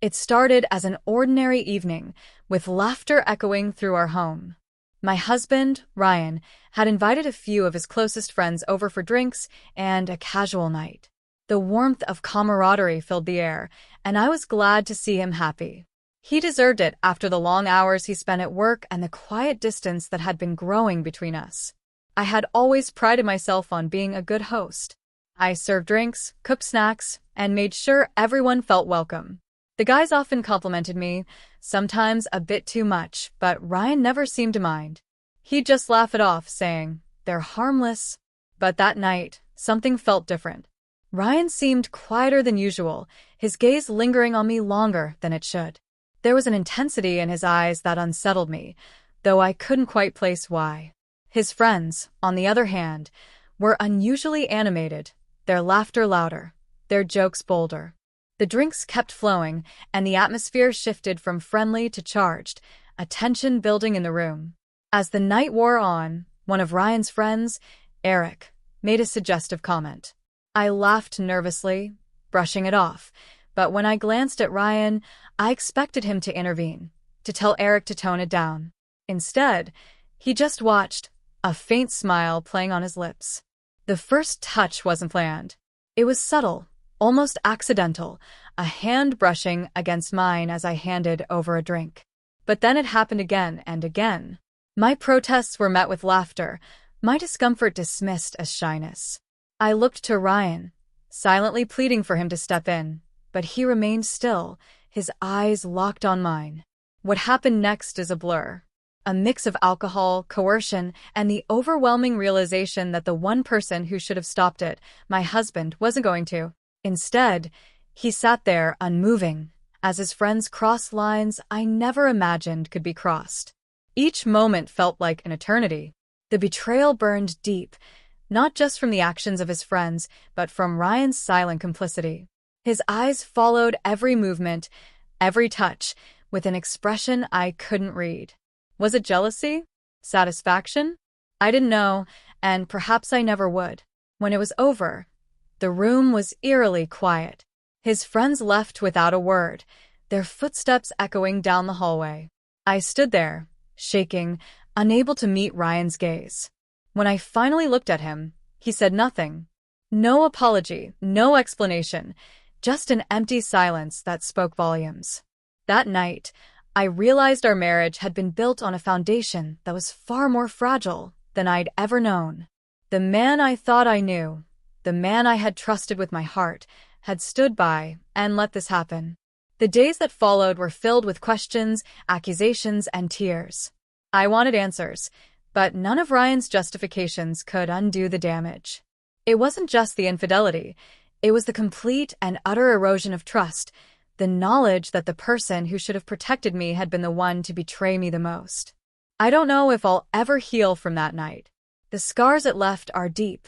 It started as an ordinary evening, with laughter echoing through our home. My husband, Ryan, had invited a few of his closest friends over for drinks and a casual night. The warmth of camaraderie filled the air, and I was glad to see him happy. He deserved it after the long hours he spent at work and the quiet distance that had been growing between us. I had always prided myself on being a good host. I served drinks, cooked snacks, and made sure everyone felt welcome. The guys often complimented me, sometimes a bit too much, but Ryan never seemed to mind. He'd just laugh it off, saying, "They're harmless." But that night, something felt different. Ryan seemed quieter than usual, his gaze lingering on me longer than it should. There was an intensity in his eyes that unsettled me, though I couldn't quite place why. His friends, on the other hand, were unusually animated, their laughter louder, their jokes bolder. The drinks kept flowing, and the atmosphere shifted from friendly to charged, a tension building in the room. As the night wore on, one of Ryan's friends, Eric, made a suggestive comment. I laughed nervously, brushing it off, but when I glanced at Ryan, I expected him to intervene, to tell Eric to tone it down. Instead, he just watched, a faint smile playing on his lips. The first touch wasn't planned. It was subtle, almost accidental, a hand brushing against mine as I handed over a drink. But then it happened again and again. My protests were met with laughter, my discomfort dismissed as shyness. I looked to Ryan, silently pleading for him to step in, but he remained still, his eyes locked on mine. What happened next is a blur. A mix of alcohol, coercion, and the overwhelming realization that the one person who should have stopped it, my husband, wasn't going to. Instead, he sat there unmoving, as his friends crossed lines I never imagined could be crossed. Each moment felt like an eternity. The betrayal burned deep, not just from the actions of his friends, but from Ryan's silent complicity. His eyes followed every movement, every touch, with an expression I couldn't read. Was it jealousy? Satisfaction? I didn't know, and perhaps I never would. When it was over, the room was eerily quiet. His friends left without a word, their footsteps echoing down the hallway. I stood there, shaking, unable to meet Ryan's gaze. When I finally looked at him, he said nothing. No apology, no explanation, just an empty silence that spoke volumes. That night, I realized our marriage had been built on a foundation that was far more fragile than I'd ever known. The man I thought I knew, the man I had trusted with my heart, had stood by and let this happen. The days that followed were filled with questions, accusations, and tears. I wanted answers, but none of Ryan's justifications could undo the damage. It wasn't just the infidelity, it was the complete and utter erosion of trust, the knowledge that the person who should have protected me had been the one to betray me the most. I don't know if I'll ever heal from that night. The scars it left are deep,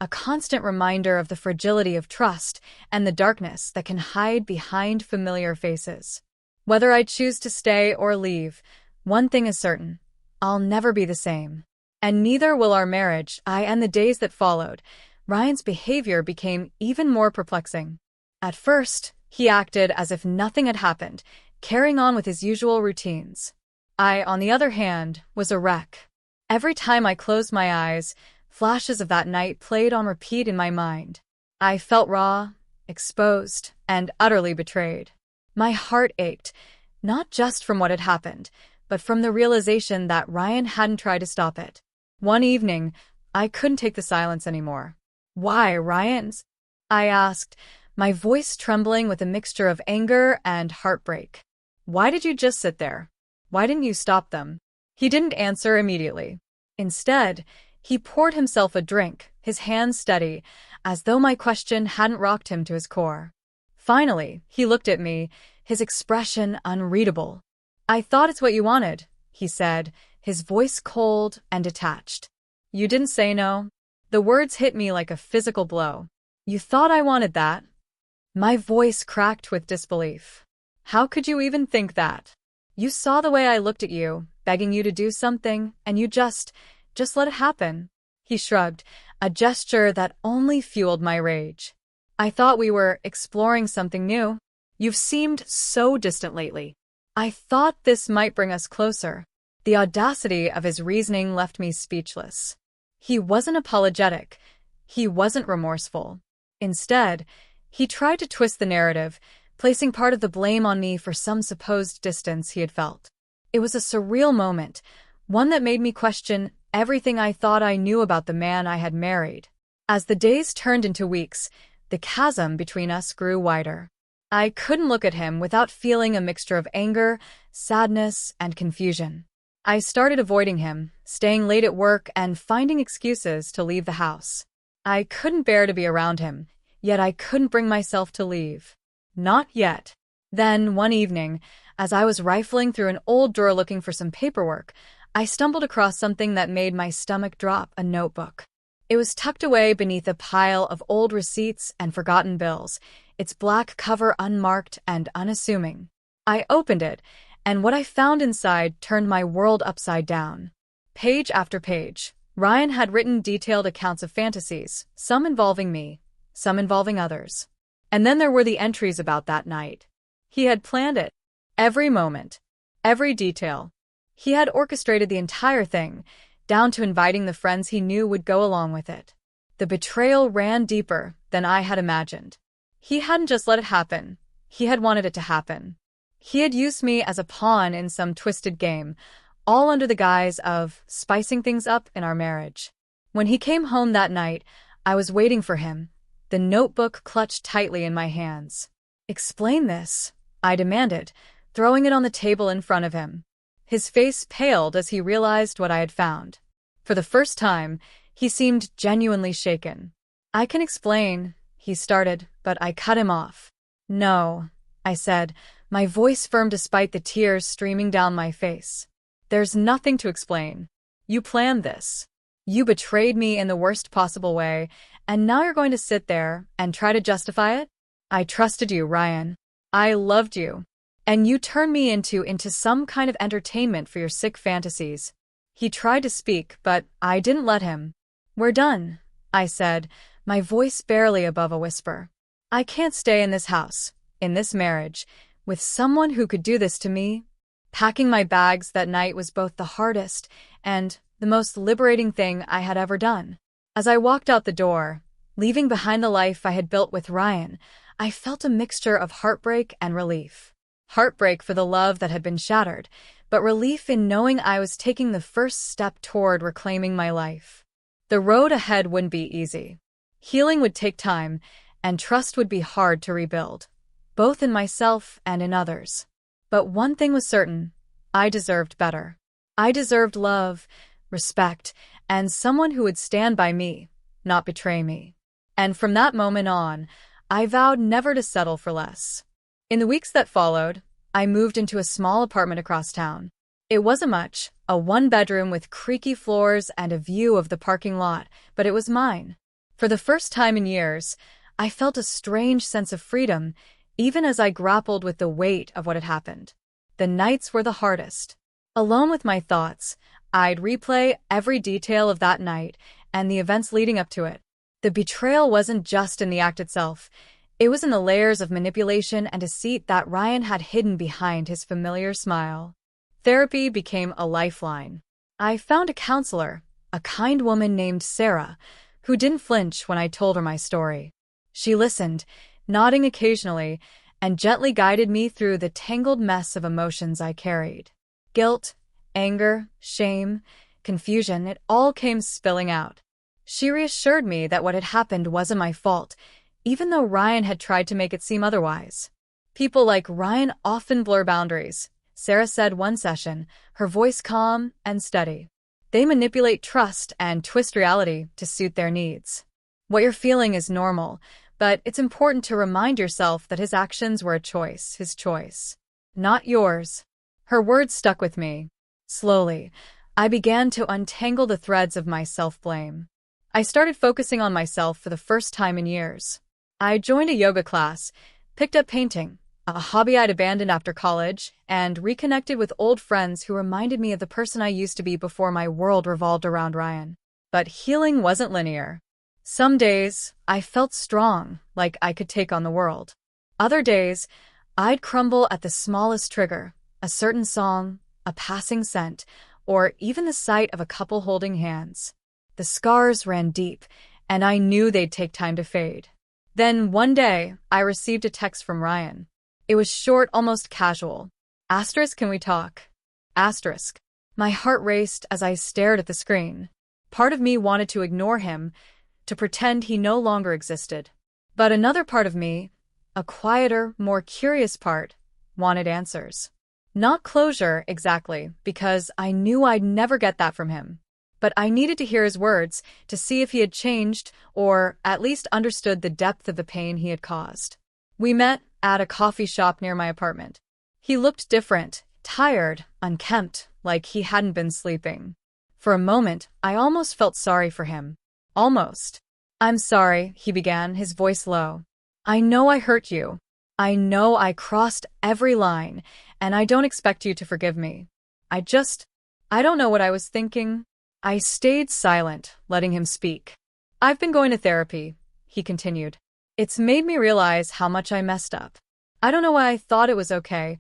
a constant reminder of the fragility of trust and the darkness that can hide behind familiar faces. Whether I choose to stay or leave, one thing is certain: I'll never be the same. And neither will our marriage. And the days that followed, Ryan's behavior became even more perplexing. At first, he acted as if nothing had happened, carrying on with his usual routines. I, on the other hand, was a wreck. Every time I closed my eyes, flashes of that night played on repeat in my mind. I felt raw, exposed, and utterly betrayed. My heart ached, not just from what had happened, but from the realization that Ryan hadn't tried to stop it. One evening, I couldn't take the silence anymore. "Why, Ryan's?" I asked, my voice trembling with a mixture of anger and heartbreak. "Why did you just sit there? Why didn't you stop them?" He didn't answer immediately. Instead, he poured himself a drink, his hands steady, as though my question hadn't rocked him to his core. Finally, he looked at me, his expression unreadable. "I thought it's what you wanted," he said, his voice cold and detached. "You didn't say no?" The words hit me like a physical blow. "You thought I wanted that?" My voice cracked with disbelief. "How could you even think that? You saw the way I looked at you, begging you to do something, and you just let it happen." He shrugged, a gesture that only fueled my rage. "I thought we were exploring something new." You've seemed so distant lately. I thought this might bring us closer." The audacity of his reasoning left me speechless. He wasn't apologetic. He wasn't remorseful. Instead, he tried to twist the narrative, placing part of the blame on me for some supposed distance he had felt. It was a surreal moment, one that made me question everything I thought I knew about the man I had married. As the days turned into weeks, the chasm between us grew wider. I couldn't look at him without feeling a mixture of anger, sadness, and confusion. I started avoiding him, staying late at work and finding excuses to leave the house. I couldn't bear to be around him, yet I couldn't bring myself to leave. Not yet. Then, one evening, as I was rifling through an old drawer looking for some paperwork, I stumbled across something that made my stomach drop: a notebook. It was tucked away beneath a pile of old receipts and forgotten bills, its black cover unmarked and unassuming. I opened it, and what I found inside turned my world upside down. Page after page, Ryan had written detailed accounts of fantasies, some involving me, some involving others. And then there were the entries about that night. He had planned it. Every moment. Every detail. He had orchestrated the entire thing, down to inviting the friends he knew would go along with it. The betrayal ran deeper than I had imagined. He hadn't just let it happen. He had wanted it to happen. He had used me as a pawn in some twisted game, all under the guise of spicing things up in our marriage. When he came home that night, I was waiting for him, the notebook clutched tightly in my hands. "Explain this," I demanded, throwing it on the table in front of him. His face paled as he realized what I had found. For the first time, he seemed genuinely shaken. "I can explain," he started, but I cut him off. "No," I said, my voice firm despite the tears streaming down my face. "There's nothing to explain. You planned this. You betrayed me in the worst possible way, and now you're going to sit there and try to justify it? I trusted you, Ryan. I loved you. And you turned me into some kind of entertainment for your sick fantasies." He tried to speak, but I didn't let him. "We're done," I said, my voice barely above a whisper. "I can't stay in this house, in this marriage, with someone who could do this to me." Packing my bags that night was both the hardest and the most liberating thing I had ever done. As I walked out the door, leaving behind the life I had built with Ryan, I felt a mixture of heartbreak and relief. Heartbreak for the love that had been shattered, but relief in knowing I was taking the first step toward reclaiming my life. The road ahead wouldn't be easy. Healing would take time, and trust would be hard to rebuild, both in myself and in others. But one thing was certain: I deserved better. I deserved love, respect, and someone who would stand by me, not betray me. And from that moment on, I vowed never to settle for less. In the weeks that followed, I moved into a small apartment across town. It wasn't much, a one-bedroom with creaky floors and a view of the parking lot, but it was mine. For the first time in years, I felt a strange sense of freedom, even as I grappled with the weight of what had happened. The nights were the hardest. Alone with my thoughts, I'd replay every detail of that night and the events leading up to it. The betrayal wasn't just in the act itself. It was in the layers of manipulation and deceit that Ryan had hidden behind his familiar smile. Therapy became a lifeline. I found a counselor, a kind woman named Sarah, who didn't flinch when I told her my story. She listened, nodding occasionally, and gently guided me through the tangled mess of emotions I carried. Guilt, anger, shame, confusion, it all came spilling out. She reassured me that what had happened wasn't my fault, even though Ryan had tried to make it seem otherwise. "People like Ryan often blur boundaries," Sarah said one session, her voice calm and steady. "They manipulate trust and twist reality to suit their needs. What you're feeling is normal, but it's important to remind yourself that his actions were a choice, his choice, not yours." Her words stuck with me. Slowly, I began to untangle the threads of my self-blame. I started focusing on myself for the first time in years. I joined a yoga class, picked up painting, a hobby I'd abandoned after college, and reconnected with old friends who reminded me of the person I used to be before my world revolved around Ryan. But healing wasn't linear. Some days, I felt strong, like I could take on the world. Other days, I'd crumble at the smallest trigger, a certain song, a passing scent, or even the sight of a couple holding hands. The scars ran deep, and I knew they'd take time to fade. Then, one day, I received a text from Ryan. It was short, almost casual. Asterisk, can we talk? Asterisk. My heart raced as I stared at the screen. Part of me wanted to ignore him, to pretend he no longer existed. But another part of me, a quieter, more curious part, wanted answers. Not closure, exactly, because I knew I'd never get that from him. But I needed to hear his words, to see if he had changed, or at least understood the depth of the pain he had caused. We met at a coffee shop near my apartment. He looked different, tired, unkempt, like he hadn't been sleeping. For a moment, I almost felt sorry for him. Almost. "I'm sorry," he began, his voice low. "I know I hurt you. I know I crossed every line, and I don't expect you to forgive me. I don't know what I was thinking." I stayed silent, letting him speak. "I've been going to therapy," he continued. "It's made me realize how much I messed up. I don't know why I thought it was okay,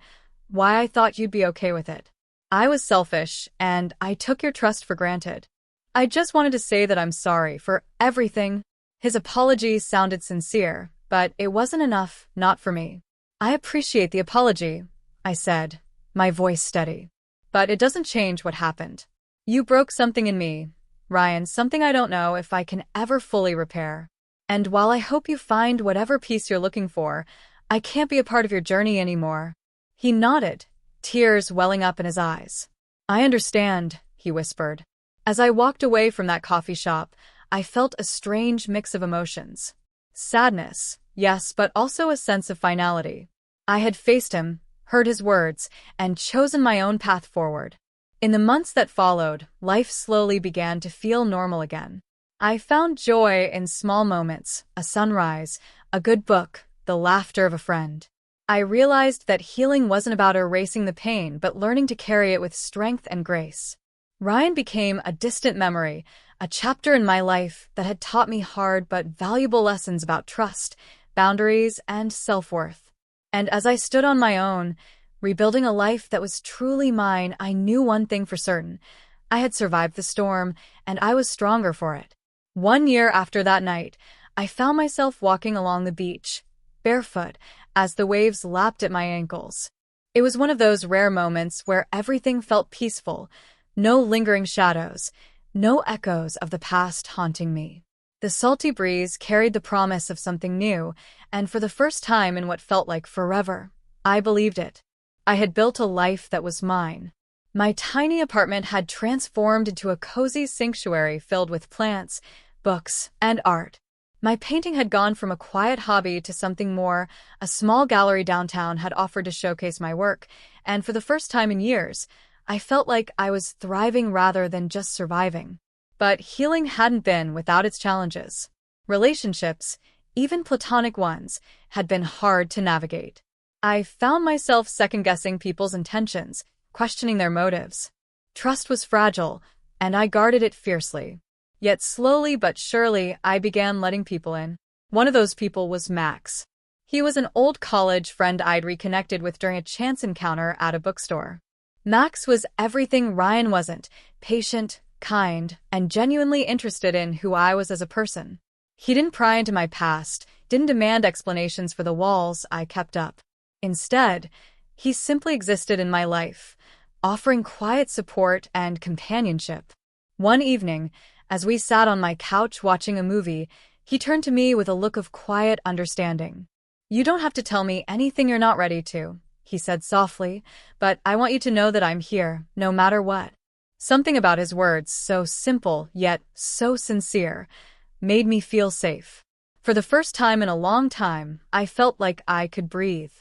why I thought you'd be okay with it. I was selfish, and I took your trust for granted. I just wanted to say that I'm sorry for everything." His apology sounded sincere, but it wasn't enough, not for me. "I appreciate the apology," I said, my voice steady. "But it doesn't change what happened. You broke something in me, Ryan, something I don't know if I can ever fully repair. And while I hope you find whatever peace you're looking for, I can't be a part of your journey anymore." He nodded, tears welling up in his eyes. "I understand," he whispered. As I walked away from that coffee shop, I felt a strange mix of emotions. Sadness, yes, but also a sense of finality. I had faced him, heard his words, and chosen my own path forward. In the months that followed, life slowly began to feel normal again. I found joy in small moments, a sunrise, a good book, the laughter of a friend. I realized that healing wasn't about erasing the pain, but learning to carry it with strength and grace. Ryan became a distant memory, a chapter in my life that had taught me hard but valuable lessons about trust, boundaries, and self-worth. And as I stood on my own, rebuilding a life that was truly mine, I knew one thing for certain. I had survived the storm, and I was stronger for it. 1 year after that night, I found myself walking along the beach, barefoot, as the waves lapped at my ankles. It was one of those rare moments where everything felt peaceful, no lingering shadows, no echoes of the past haunting me. The salty breeze carried the promise of something new, and for the first time in what felt like forever, I believed it. I had built a life that was mine. My tiny apartment had transformed into a cozy sanctuary filled with plants, books, and art. My painting had gone from a quiet hobby to something more. A small gallery downtown had offered to showcase my work, and for the first time in years, I felt like I was thriving rather than just surviving. But healing hadn't been without its challenges. Relationships, even platonic ones, had been hard to navigate. I found myself second-guessing people's intentions, questioning their motives. Trust was fragile, and I guarded it fiercely. Yet slowly but surely, I began letting people in. One of those people was Max. He was an old college friend I'd reconnected with during a chance encounter at a bookstore. Max was everything Ryan wasn't: patient, kind, and genuinely interested in who I was as a person. He didn't pry into my past, didn't demand explanations for the walls I kept up. Instead, he simply existed in my life, offering quiet support and companionship. One evening, as we sat on my couch watching a movie, he turned to me with a look of quiet understanding. "You don't have to tell me anything you're not ready to," he said softly, "but I want you to know that I'm here, no matter what." Something about his words, so simple yet so sincere, made me feel safe. For the first time in a long time, I felt like I could breathe.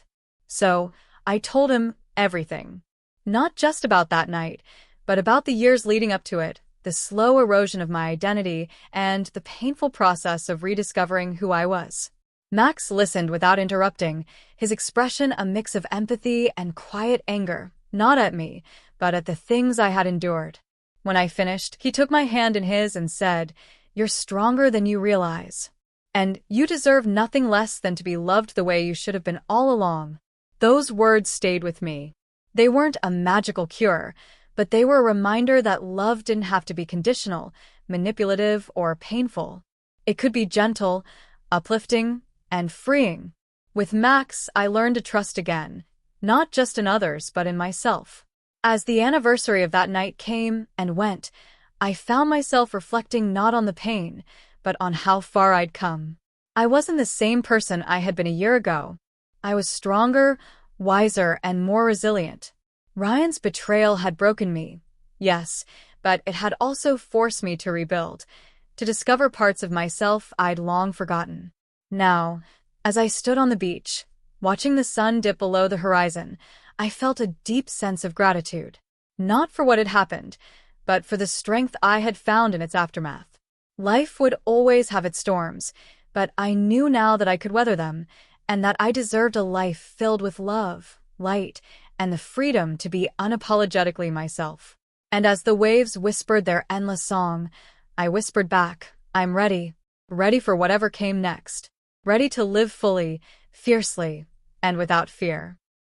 So, I told him everything. Not just about that night, but about the years leading up to it, the slow erosion of my identity, and the painful process of rediscovering who I was. Max listened without interrupting, his expression a mix of empathy and quiet anger, not at me, but at the things I had endured. When I finished, he took my hand in his and said, "You're stronger than you realize. And you deserve nothing less than to be loved the way you should have been all along." Those words stayed with me. They weren't a magical cure, but they were a reminder that love didn't have to be conditional, manipulative, or painful. It could be gentle, uplifting, and freeing. With Max, I learned to trust again, not just in others, but in myself. As the anniversary of that night came and went, I found myself reflecting not on the pain, but on how far I'd come. I wasn't the same person I had been a year ago. I was stronger, wiser, and more resilient. Ryan's betrayal had broken me, yes, but it had also forced me to rebuild, to discover parts of myself I'd long forgotten. Now, as I stood on the beach, watching the sun dip below the horizon, I felt a deep sense of gratitude. Not for what had happened, but for the strength I had found in its aftermath. Life would always have its storms, but I knew now that I could weather them, and that I deserved a life filled with love, light, and the freedom to be unapologetically myself. And as the waves whispered their endless song, I whispered back, I'm ready, ready for whatever came next, ready to live fully, fiercely, and without fear.